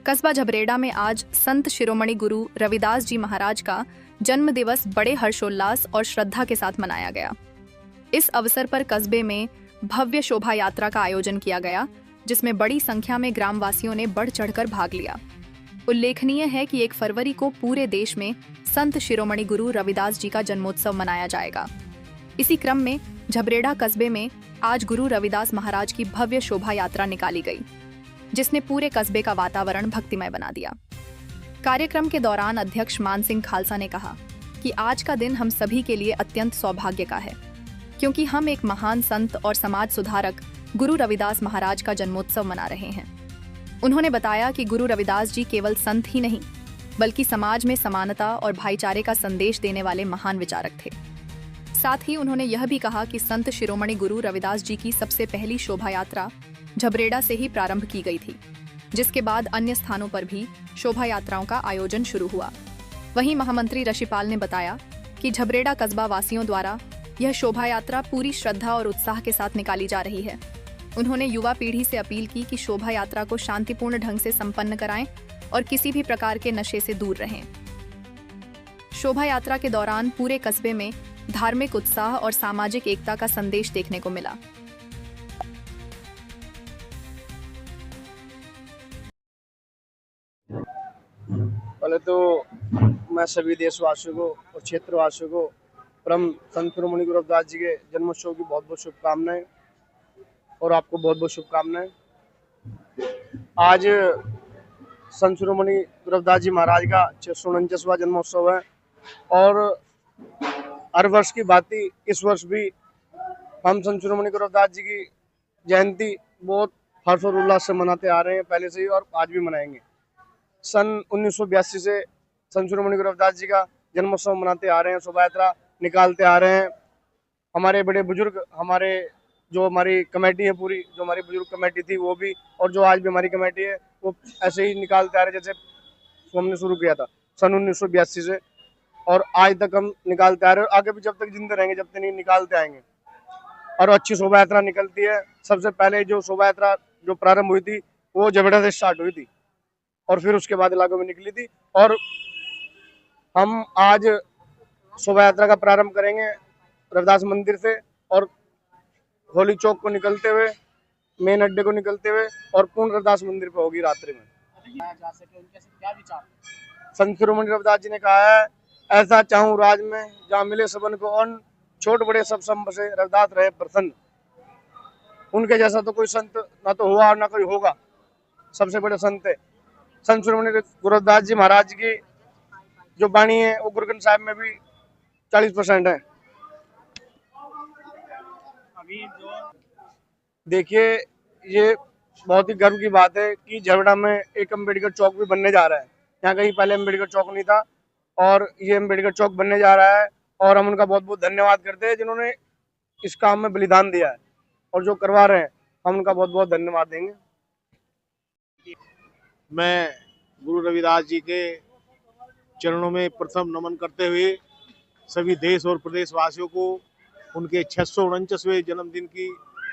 कस्बा झबरेड़ा में आज संत शिरोमणि गुरु रविदास जी महाराज का जन्म दिवस बड़े हर्षोल्लास और श्रद्धा के साथ मनाया गया। इस अवसर पर कस्बे में भव्य शोभा यात्रा का आयोजन किया गया, जिसमें बड़ी संख्या में ग्रामवासियों ने बढ़ चढ़कर भाग लिया। उल्लेखनीय है कि 1 फरवरी को पूरे देश में संत शिरोमणि गुरु रविदास जी का जन्मोत्सव मनाया जाएगा। इसी क्रम में झबरेड़ा कस्बे में आज गुरु रविदास महाराज की भव्य शोभा यात्रा निकाली गई, जिसने पूरे कस्बे का वातावरण भक्तिमय बना दिया। कार्यक्रम के दौरान अध्यक्ष मान सिंह खालसा ने कहा कि आज का दिन हम सभी के लिए अत्यंत सौभाग्य का है, क्योंकि हम एक महान संत और समाज सुधारक गुरु रविदास महाराज का जन्मोत्सव मना रहे हैं। उन्होंने बताया कि गुरु रविदास जी केवल संत ही नहीं, बल्कि समाज में समानता और भाईचारे का संदेश देने वाले महान विचारक थे। साथ ही उन्होंने यह भी कहा कि संत शिरोमणि गुरु रविदास जी की सबसे पहली शोभा यात्रा झबरेड़ा से ही प्रारंभ की गई थी, जिसके बाद अन्य स्थानों पर भी शोभा यात्राओं का आयोजन शुरू हुआ। वहीं महामंत्री ऋषिपाल ने बताया कि झबरेड़ा कस्बा वासियों द्वारा यह शोभा यात्रा पूरी श्रद्धा और उत्साह के साथ निकाली जा रही है। उन्होंने युवा पीढ़ी से अपील की कि शोभा यात्रा को शांतिपूर्ण ढंग से संपन्न कराएं और किसी भी प्रकार के नशे से दूर रहें। शोभा यात्रा के दौरान पूरे कस्बे में धार्मिक उत्साह और सामाजिक एकता का संदेश देखने को मिला। पहले तो मैं सभी देशवासियों को और क्षेत्रवासियों को परम संत शिरोमणि गुरु रविदास जी के जन्मोत्सव की बहुत बहुत शुभकामनाएं, और आपको बहुत बहुत शुभकामनाएं। आज संत शिरोमणि गुरु रविदास जी महाराज का 649वां जन्मोत्सव है, और हर वर्ष की भांति इस वर्ष भी हम संत शिरोमणि गुरु रविदास जी की जयंती बहुत हर्ष और उल्लास से मनाते आ रहे हैं, पहले से ही, और आज भी मनाएंगे। सन 1982 से संत शिरोमणि गुरु रविदास जी का जन्मोत्सव मनाते आ रहे हैं, शोभा यात्रा निकालते आ रहे हैं। हमारे बड़े बुजुर्ग, हमारी कमेटी है पूरी, जो हमारी बुजुर्ग कमेटी थी वो भी, और जो आज भी हमारी कमेटी है, वो ऐसे ही निकालते आ रहे हैं जैसे हमने शुरू किया था सन 1982 से, और आज तक हम निकालते आ रहे हैं। आगे भी जब तक जिंदे रहेंगे, जब तक नहीं निकालते आएंगे, और अच्छी शोभा यात्रा निकलती है। सबसे पहले जो शोभा यात्रा जो प्रारंभ हुई थी वो झबरेड़ा से स्टार्ट हुई थी, और फिर उसके बाद इलाकों में निकली थी। और हम आज शोभा यात्रा का प्रारंभ करेंगे रविदास मंदिर से, और होली चौक को निकलते हुए, मेन अड्डे को निकलते हुए, और पूर्ण रविदास मंदिर पे होगी रात्रि में। संत शिरोमणि रविदास जी ने कहा है, ऐसा चाहूं राज में जहाँ मिले सबन को अन्न, छोट बड़े सब संब से रविदास रहे प्रसन्न। उनके जैसा तो कोई संत ना तो हुआ और ना कोई होगा, सबसे बड़े संत है। संत शिरोमणि गुरु रविदास जी महाराज की जो वाणी है वो गुरु ग्रंथ साहिब में भी 40% है। देखिए, ये बहुत ही गर्व की बात है कि झबरेड़ा में एक अम्बेडकर चौक भी बनने जा रहा है। यहाँ कहीं पहले अम्बेडकर चौक नहीं था, और ये अम्बेडकर चौक बनने जा रहा है, और हम उनका बहुत बहुत धन्यवाद करते हैं जिन्होंने इस काम में बलिदान दिया है, और जो करवा रहे हैं हम उनका बहुत बहुत धन्यवाद देंगे। मैं गुरु रविदास जी के चरणों में प्रथम नमन करते हुए सभी देश और प्रदेशवासियों को उनके 649वें जन्मदिन की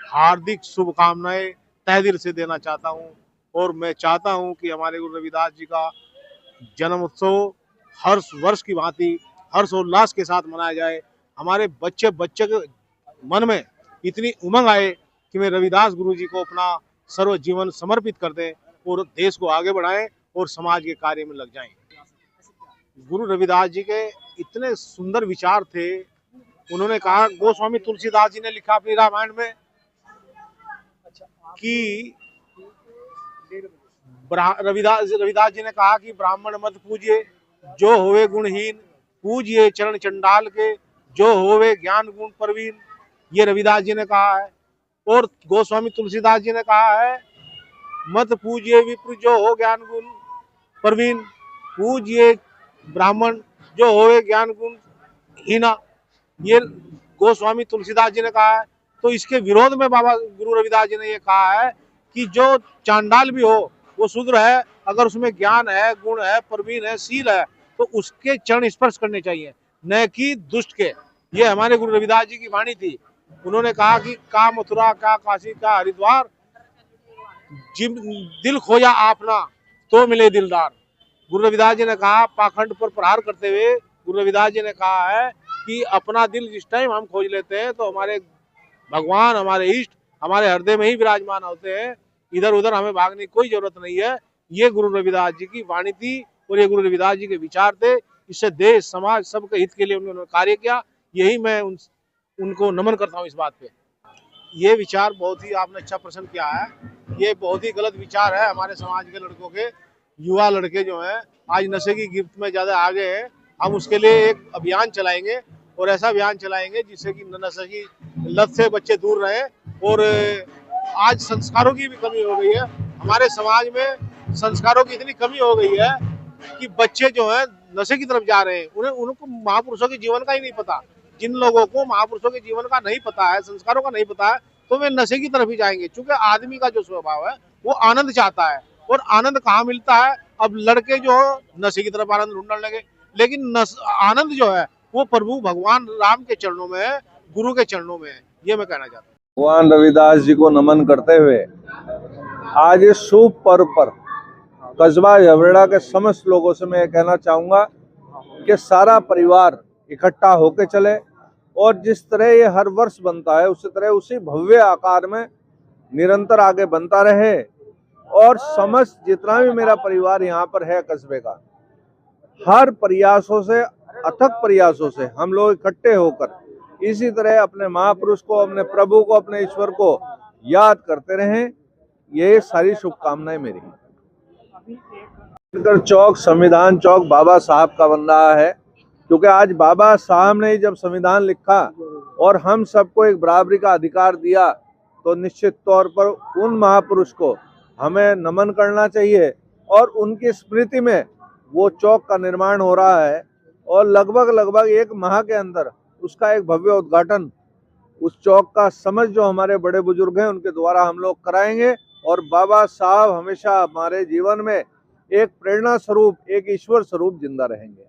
हार्दिक शुभकामनाएं तहे दिल से देना चाहता हूं। और मैं चाहता हूं कि हमारे गुरु रविदास जी का जन्म उत्सव हर वर्ष की भांति हर्षोल्लास के साथ मनाया जाए। हमारे बच्चे के मन में इतनी उमंग आए कि वे रविदास गुरु जी को अपना सर्व जीवन समर्पित कर दें और देश को आगे बढ़ाएं और समाज के कार्य में लग जाएं। गुरु रविदास जी के इतने सुंदर विचार थे। उन्होंने कहा, गोस्वामी तुलसीदास जी ने लिखा अपनी रामायण में कि रविदास जी ने कहा कि ब्राह्मण मत पूजिए जो होवे गुणहीन, पूजिए चरण चंडाल के जो होवे ज्ञान गुण प्रवीण। ये रविदास जी ने कहा है। और गोस्वामी तुलसीदास जी ने कहा है, मत पूजिए विप्र जो हो ज्ञान गुण प्रवीण, पूजिए ब्राह्मण जो होवे ज्ञान गुण हीना। ये गोस्वामी तुलसीदास जी ने कहा है। तो इसके विरोध में बाबा गुरु रविदास जी ने ये कहा है कि जो चांडाल भी हो वो शूद्र है, अगर उसमें ज्ञान है, गुण है, प्रवीण है, शील है, तो उसके चरण स्पर्श करने चाहिए, न कि दुष्ट के। ये हमारे गुरु रविदास जी की वाणी थी। उन्होंने कहा कि का मथुरा का काशी का हरिद्वार, जिम दिल खोया आपना तो मिले दिलदार। गुरु रविदास जी ने कहा, पाखंड पर प्रहार करते हुए गुरु रविदास जी ने कहा है कि अपना दिल जिस टाइम हम खोज लेते हैं तो हमारे भगवान, हमारे इष्ट हमारे हृदय में ही विराजमान होते हैं। इधर उधर हमें भागने की कोई जरूरत नहीं है। ये गुरु रविदास जी की वाणी थी और ये गुरु रविदास जी के विचार थे। इससे देश समाज सबके हित के लिए उन्होंने कार्य किया। यही मैं उनको नमन करता हूँ इस बात पे। ये विचार बहुत ही आपने अच्छा प्रश्न किया है। ये बहुत ही गलत विचार है हमारे समाज के लड़कों के। युवा लड़के जो हैं आज नशे की गिरफ्त में ज्यादा आगे हैं। हम उसके लिए एक अभियान चलाएंगे और ऐसा अभियान चलाएंगे जिससे कि नशे की लत से बच्चे दूर रहें। और आज संस्कारों की भी कमी हो गई है हमारे समाज में। संस्कारों की इतनी कमी हो गई है कि बच्चे जो हैं नशे की तरफ जा रहे हैं। उनको महापुरुषों के जीवन का ही नहीं पता। जिन लोगों को महापुरुषों के जीवन का नहीं पता है, संस्कारों का नहीं पता है, तो वे नशे की तरफ ही जाएंगे। क्योंकि आदमी का जो स्वभाव है वो आनंद चाहता है। और आनंद कहाँ मिलता है? अब लड़के जो नशे की तरफ आनंद ढूंढने लगे। लेकिन आनंद जो है वो प्रभु भगवान राम के चरणों में है, गुरु के चरणों में है। ये मैं कहना चाहता हूँ। भगवान रविदास जी को नमन करते हुए आज इस शुभ पर्व पर कस्बा झबरेड़ा के समस्त लोगों से मैं कहना चाहूँगा कि सारा परिवार इकट्ठा होकर चले और जिस तरह ये हर वर्ष बनता है उसी तरह उसी भव्य आकार में निरंतर आगे बनता रहे। और समस्त जितना भी मेरा परिवार यहाँ पर है कस्बे का, हर प्रयासों से, अथक प्रयासों से हम लोग इकट्ठे होकर इसी तरह अपने महापुरुष को, अपने प्रभु को, अपने ईश्वर को याद करते रहें। ये सारी शुभकामनाएं मेरी। अम्बेडकर चौक संविधान चौक बाबा साहब का बन रहा है, क्योंकि आज बाबा साहब ने जब संविधान लिखा और हम सबको एक बराबरी का अधिकार दिया, तो निश्चित तौर पर उन महापुरुष को हमें नमन करना चाहिए। और उनकी स्मृति में वो चौक का निर्माण हो रहा है और लगभग 1 माह के अंदर उसका एक भव्य उद्घाटन उस चौक का समझ जो हमारे बड़े बुजुर्ग हैं उनके द्वारा हम लोग कराएंगे। और बाबा साहब हमेशा हमारे जीवन में एक प्रेरणा स्वरूप, एक ईश्वर स्वरूप जिंदा रहेंगे।